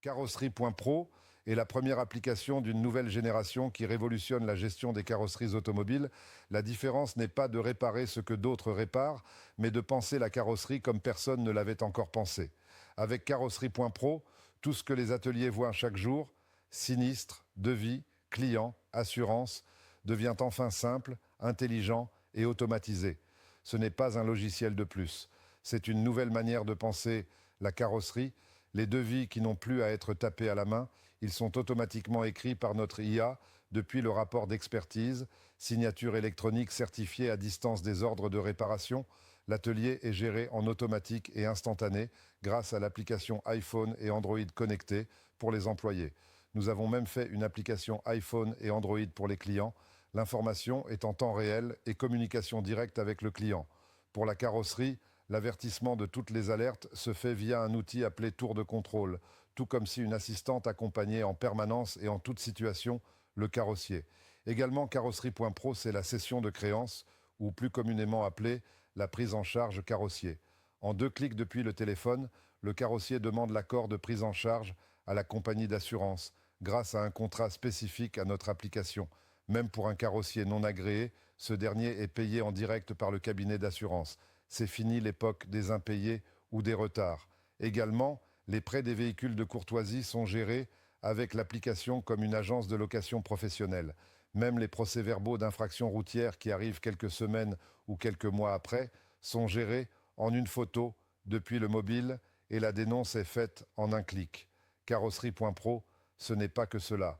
Carrosserie.pro est la première application d'une nouvelle génération qui révolutionne la gestion des carrosseries automobiles. La différence n'est pas de réparer ce que d'autres réparent, mais de penser la carrosserie comme personne ne l'avait encore pensé. Avec Carrosserie.pro, tout ce que les ateliers voient chaque jour, sinistre, devis, client, assurance, devient enfin simple, intelligent et automatisé. Ce n'est pas un logiciel de plus. C'est une nouvelle manière de penser la carrosserie. Les devis qui n'ont plus à être tapés à la main, ils sont automatiquement écrits par notre IA depuis le rapport d'expertise, signature électronique certifiée à distance des ordres de réparation. L'atelier est géré en automatique et instantané grâce à l'application iPhone et Android connectée pour les employés. Nous avons même fait une application iPhone et Android pour les clients. L'information est en temps réel et communication directe avec le client. Pour la carrosserie, l'avertissement de toutes les alertes se fait via un outil appelé tour de contrôle, tout comme si une assistante accompagnait en permanence et en toute situation le carrossier. Également, Carrosserie.pro, c'est la cession de créances, ou plus communément appelée la prise en charge carrossier. En 2 clics depuis le téléphone, le carrossier demande l'accord de prise en charge à la compagnie d'assurance, grâce à un contrat spécifique à notre application. Même pour un carrossier non agréé, ce dernier est payé en direct par le cabinet d'assurance. C'est fini l'époque des impayés ou des retards. Également, les prêts des véhicules de courtoisie sont gérés avec l'application comme une agence de location professionnelle. Même les procès-verbaux d'infraction routière qui arrivent quelques semaines ou quelques mois après sont gérés en une photo depuis le mobile et la dénonce est faite en un clic. Carrosserie.pro, ce n'est pas que cela.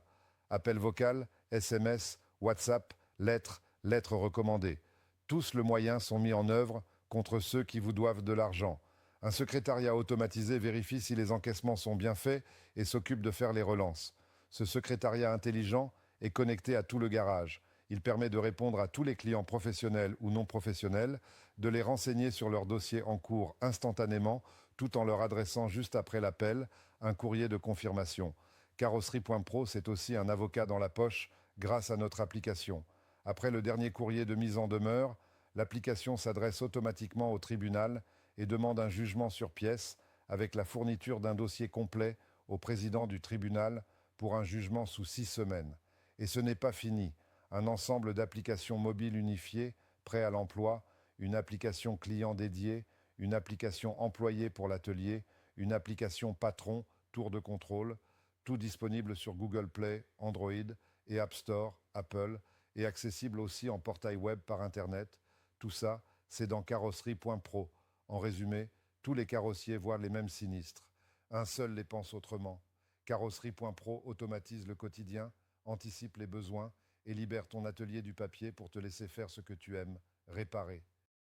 Appel vocal, SMS, WhatsApp, lettres, lettres recommandées. Tous les moyens sont mis en œuvre contre ceux qui vous doivent de l'argent. Un secrétariat automatisé vérifie si les encaissements sont bien faits et s'occupe de faire les relances. Ce secrétariat intelligent est connecté à tout le garage. Il permet de répondre à tous les clients professionnels ou non professionnels, de les renseigner sur leur dossier en cours instantanément, tout en leur adressant juste après l'appel un courrier de confirmation. Carrosserie.pro, c'est aussi un avocat dans la poche grâce à notre application. Après le dernier courrier de mise en demeure, l'application s'adresse automatiquement au tribunal et demande un jugement sur pièce avec la fourniture d'un dossier complet au président du tribunal pour un jugement sous 6 semaines. Et ce n'est pas fini. Un ensemble d'applications mobiles unifiées, prêt à l'emploi, une application client dédiée, une application employé pour l'atelier, une application patron, tour de contrôle, tout disponible sur Google Play, Android et App Store, Apple, et accessible aussi en portail web par Internet. Tout ça, c'est dans carrosserie.pro. En résumé, tous les carrossiers voient les mêmes sinistres. Un seul les pense autrement. Carrosserie.pro automatise le quotidien, anticipe les besoins et libère ton atelier du papier pour te laisser faire ce que tu aimes, réparer.